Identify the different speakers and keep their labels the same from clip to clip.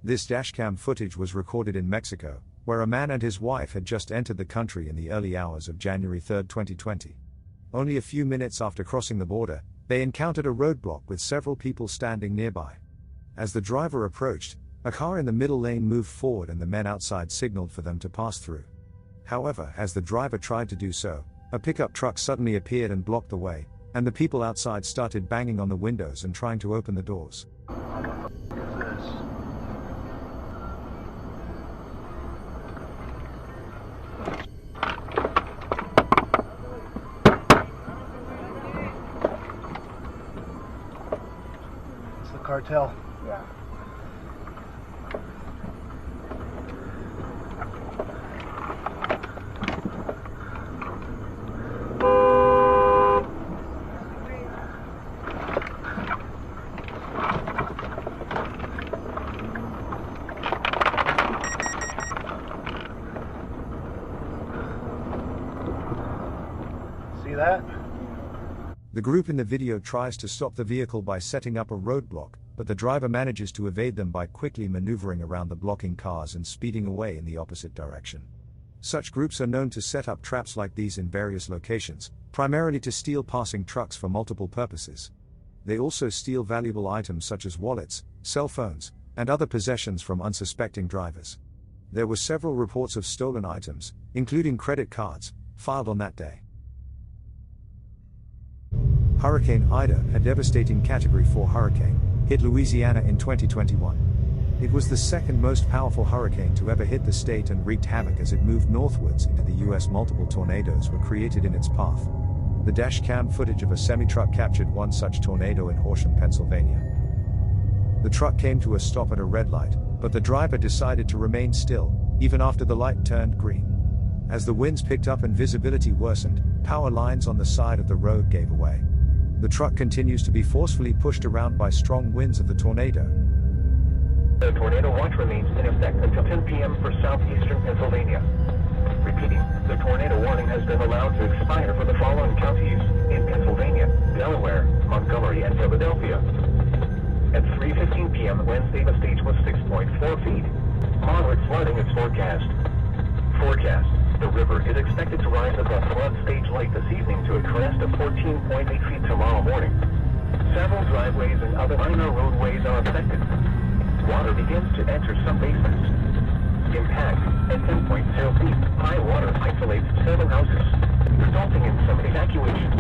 Speaker 1: This dashcam footage was recorded in Mexico, where a man and his wife had just entered the country in the early hours of January 3, 2020. Only a few minutes after crossing the border, they encountered a roadblock with several people standing nearby. As the driver approached, a car in the middle lane moved forward and the men outside signaled for them to pass through. However, as the driver tried to do so, a pickup truck suddenly appeared and blocked the way, and the people outside started banging on the windows and trying to open the doors.
Speaker 2: It's the cartel.
Speaker 3: Yeah.
Speaker 2: See that?
Speaker 1: The group in the video tries to stop the vehicle by setting up a roadblock, but the driver manages to evade them by quickly maneuvering around the blocking cars and speeding away in the opposite direction. Such groups are known to set up traps like these in various locations, primarily to steal passing trucks for multiple purposes. They also steal valuable items such as wallets, cell phones, and other possessions from unsuspecting drivers. There were several reports of stolen items, including credit cards, filed on that day. Hurricane Ida, a devastating Category 4 hurricane, hit Louisiana in 2021. It was the second most powerful hurricane to ever hit the state and wreaked havoc as it moved northwards into the U.S. Multiple tornadoes were created in its path. The dashcam footage of a semi-truck captured one such tornado in Horsham, Pennsylvania. The truck came to a stop at a red light, but the driver decided to remain still, even after the light turned green. As the winds picked up and visibility worsened, power lines on the side of the road gave away. The truck continues to be forcefully pushed around by strong winds of the tornado.
Speaker 4: The tornado watch remains in effect until 10 p.m. for southeastern Pennsylvania. Repeating, the tornado warning has been allowed to expire for the following counties in Pennsylvania, Delaware, Montgomery, and Philadelphia. At 3:15 p.m. Wednesday, the stage was 6.4 feet. Moderate flooding is forecast. The river is expected to rise above flood stage light this evening to a crest of 14.8 feet tomorrow morning. Several driveways and other minor roadways are affected. Water begins to enter some basements. Impact at 10.0 feet. High water isolates several houses, resulting in some evacuation.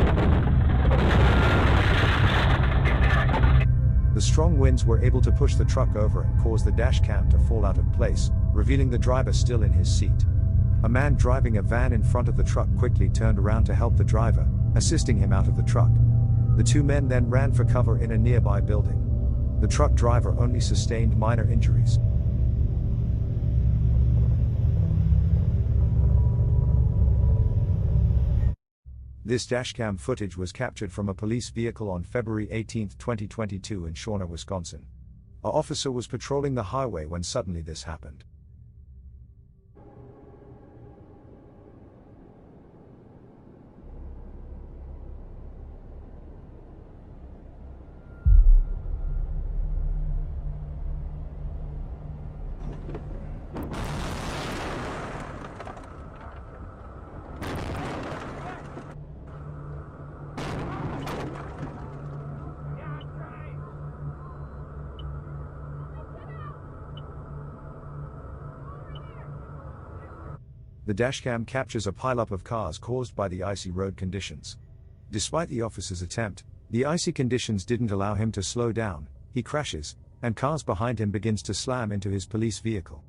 Speaker 1: The strong winds were able to push the truck over and cause the dashcam to fall out of place, revealing the driver still in his seat. A man driving a van in front of the truck quickly turned around to help the driver, assisting him out of the truck. The two men then ran for cover in a nearby building. The truck driver only sustained minor injuries. This dashcam footage was captured from a police vehicle on February 18, 2022 in Shawnee, Wisconsin. An officer was patrolling the highway when suddenly this happened. The dashcam captures a pileup of cars caused by the icy road conditions. Despite the officer's attempt, the icy conditions didn't allow him to slow down. He crashes, and cars behind him begins to slam into his police vehicle.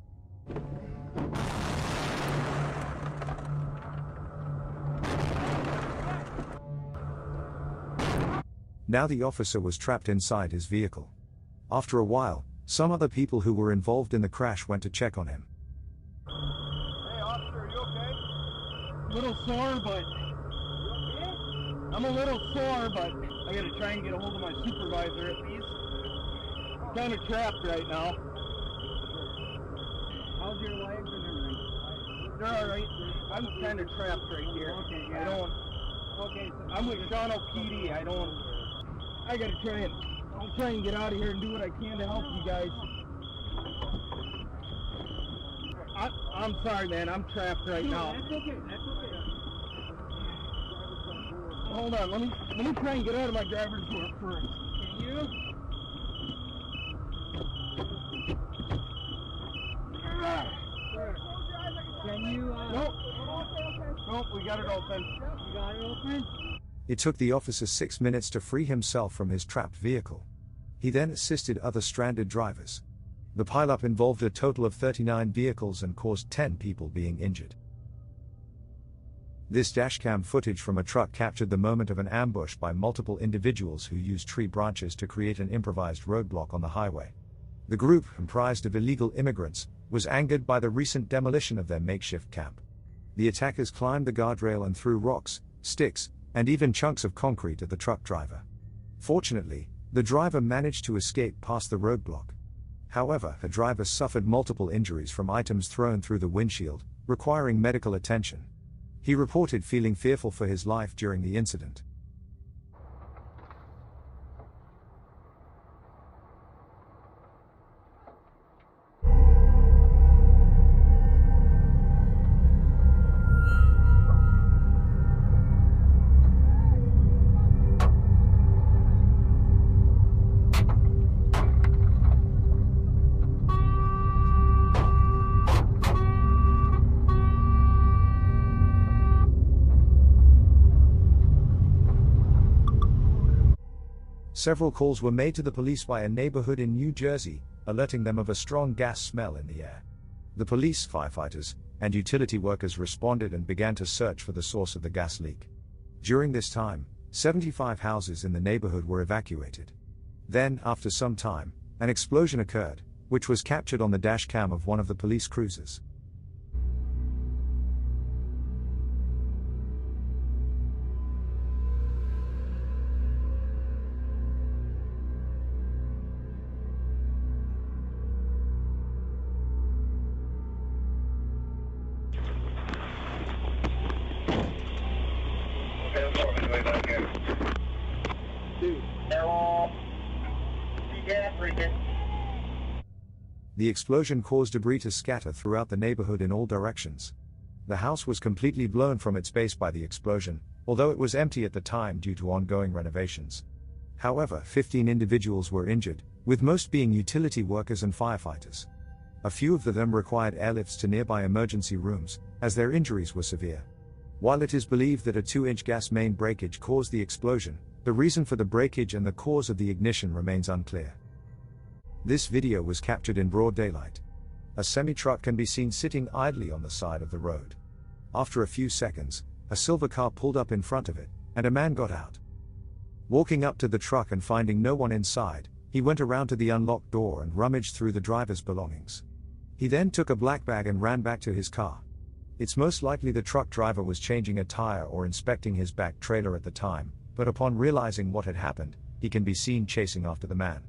Speaker 1: Now the officer was trapped inside his vehicle. After a while, some other people who were involved in the crash went to check on him.
Speaker 3: A little sore, but I'm a little sore, but I gotta try and get a hold of my supervisor at least. I'm kind of trapped right now. How's your legs and everything? They're all right. I'm kind of trapped right here. Okay, yeah. I'm with Shawnee PD. I gotta try and get out of here and do what I can to help you guys. I'm sorry, man. I'm trapped right now.
Speaker 5: That's okay. That's okay.
Speaker 3: Hold on. Let me try and get out of my driver's door first.
Speaker 5: Can you? Can you?
Speaker 3: Nope. Nope. We got it open.
Speaker 5: You got it open?
Speaker 1: It took the officer 6 minutes to free himself from his trapped vehicle. He then assisted other stranded drivers. The pileup involved a total of 39 vehicles and caused 10 people being injured. This dashcam footage from a truck captured the moment of an ambush by multiple individuals who used tree branches to create an improvised roadblock on the highway. The group, comprised of illegal immigrants, was angered by the recent demolition of their makeshift camp. The attackers climbed the guardrail and threw rocks, sticks, and even chunks of concrete at the truck driver. Fortunately, the driver managed to escape past the roadblock. However, the driver suffered multiple injuries from items thrown through the windshield, requiring medical attention. He reported feeling fearful for his life during the incident. Several calls were made to the police by a neighborhood in New Jersey, alerting them of a strong gas smell in the air. The police, firefighters, and utility workers responded and began to search for the source of the gas leak. During this time, 75 houses in the neighborhood were evacuated. Then, after some time, an explosion occurred, which was captured on the dashcam of one of the police cruisers. The explosion caused debris to scatter throughout the neighborhood in all directions. The house was completely blown from its base by the explosion, although it was empty at the time due to ongoing renovations. However, 15 individuals were injured, with most being utility workers and firefighters. A few of them required airlifts to nearby emergency rooms, as their injuries were severe. While it is believed that a 2-inch gas main breakage caused the explosion, the reason for the breakage and the cause of the ignition remains unclear. This video was captured in broad daylight. A semi-truck can be seen sitting idly on the side of the road. After a few seconds, a silver car pulled up in front of it, and a man got out. Walking up to the truck and finding no one inside, he went around to the unlocked door and rummaged through the driver's belongings. He then took a black bag and ran back to his car. It's most likely the truck driver was changing a tire or inspecting his back trailer at the time, but upon realizing what had happened, he can be seen chasing after the man.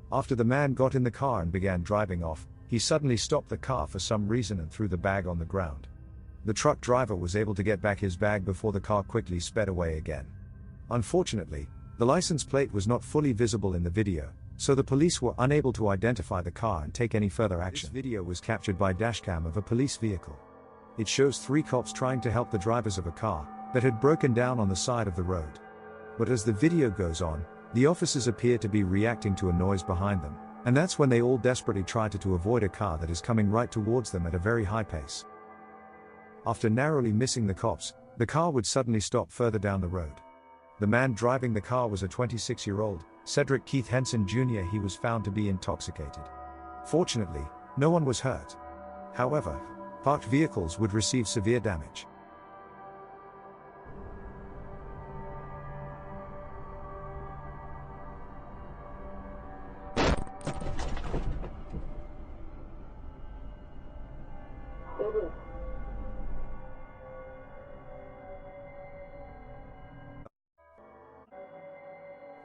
Speaker 1: After the man got in the car and began driving off, he suddenly stopped the car for some reason and threw the bag on the ground. The truck driver was able to get back his bag before the car quickly sped away again. Unfortunately, the license plate was not fully visible in the video, so the police were unable to identify the car and take any further action. This video was captured by dashcam of a police vehicle. It shows 3 cops trying to help the drivers of a car that had broken down on the side of the road. But as the video goes on, the officers appear to be reacting to a noise behind them, and that's when they all desperately try to avoid a car that is coming right towards them at a very high pace. After narrowly missing the cops, the car would suddenly stop further down the road. The man driving the car was a 26-year-old, Cedric Keith Henson Jr. He was found to be intoxicated. Fortunately, no one was hurt. However, parked vehicles would receive severe damage.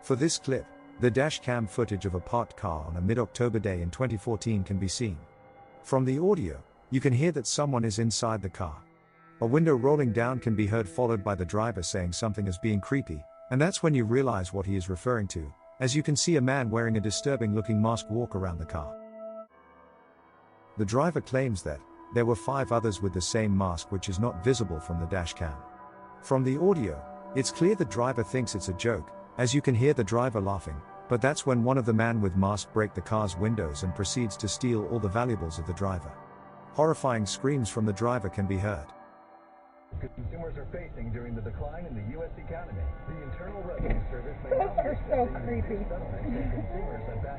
Speaker 1: For this clip, the dashcam footage of a parked car on a mid-October day in 2014 can be seen. From the audio, you can hear that someone is inside the car. A window rolling down can be heard, followed by the driver saying something as being creepy, and that's when you realize what he is referring to, as you can see a man wearing a disturbing-looking mask walk around the car. The driver claims that there were 5 others with the same mask, which is not visible from the dashcam. From the audio, it's clear the driver thinks it's a joke, as you can hear the driver laughing, but that's when one of the man with mask breaks the car's windows and proceeds to steal all the valuables of the driver. Horrifying screams from the driver can be heard.
Speaker 6: Consumers are facing during the decline in the U.S. economy. The Internal Revenue Service may
Speaker 7: Those are so creepy.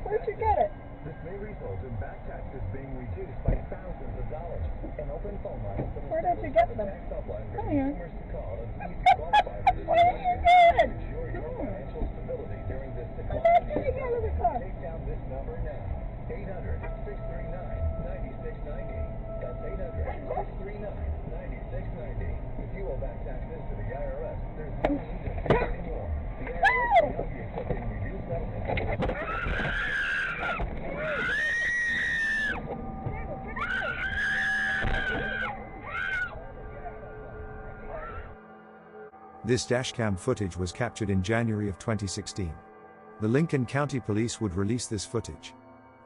Speaker 7: Where'd you get it?
Speaker 6: This may result in back taxes being reduced by thousands of dollars. An open phone line.
Speaker 7: Where did you get them? Come here. Where did you get it?
Speaker 6: Ensure your financial stability during this
Speaker 7: Where
Speaker 6: decline.
Speaker 7: did you get it?
Speaker 6: Take down this number now. 800-639-9690. That's 800-639-9690. If you owe back taxes to the IRS, there's no need to pay anymore. The IRS will not be accepting reduced settlements.
Speaker 1: This dashcam footage was captured in January of 2016. The Lincoln County Police would release this footage.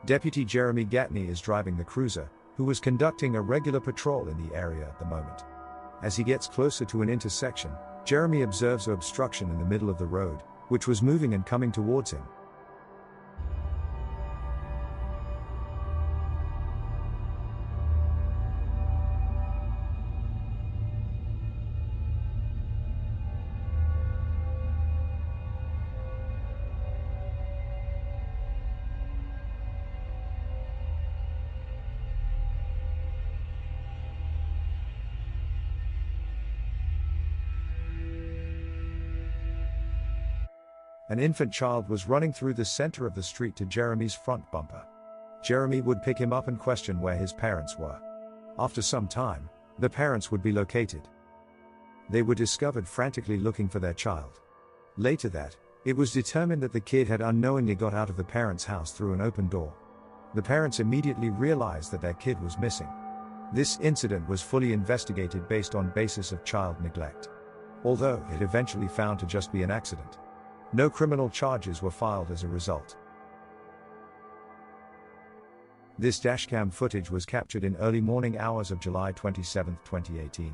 Speaker 1: Deputy Jeremy Gatney is driving the cruiser, who was conducting a regular patrol in the area at the moment. As he gets closer to an intersection, Jeremy observes an obstruction in the middle of the road, which was moving and coming towards him. An infant child was running through the center of the street to Jeremy's front bumper. Jeremy would pick him up and question where his parents were. After some time, the parents would be located. They were discovered frantically looking for their child. Later it was determined that the kid had unknowingly got out of the parents' house through an open door. The parents immediately realized that their kid was missing. This incident was fully investigated based on basis of child neglect, although it eventually found to just be an accident. No criminal charges were filed as a result. This dashcam footage was captured in early morning hours of July 27, 2018.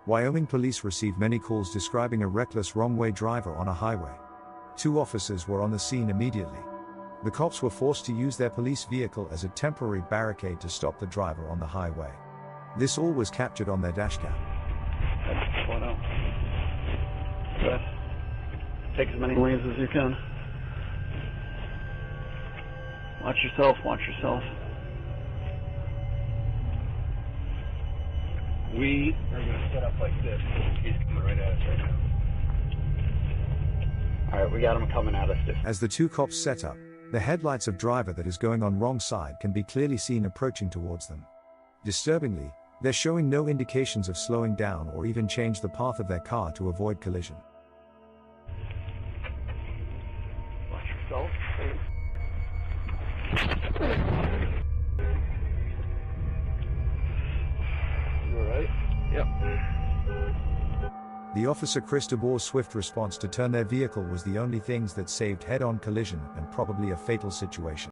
Speaker 1: Wyoming police received many calls describing a reckless wrong-way driver on a highway. 2 officers were on the scene immediately. The cops were forced to use their police vehicle as a temporary barricade to stop the driver on the highway. This all was captured on their dashcam.
Speaker 8: Take as many lanes as you can. Watch yourself, watch yourself. We are going to set up like this. He's coming right at us right now. Alright, we got him coming at us.
Speaker 1: As the 2 cops set up, the headlights of driver that is going on wrong side can be clearly seen approaching towards them. Disturbingly, they're showing no indications of slowing down or even change the path of their car to avoid collision.
Speaker 8: You alright? Yep.
Speaker 1: The officer Chris DeBoer's swift response to turn their vehicle was the only things that saved head-on collision and probably a fatal situation.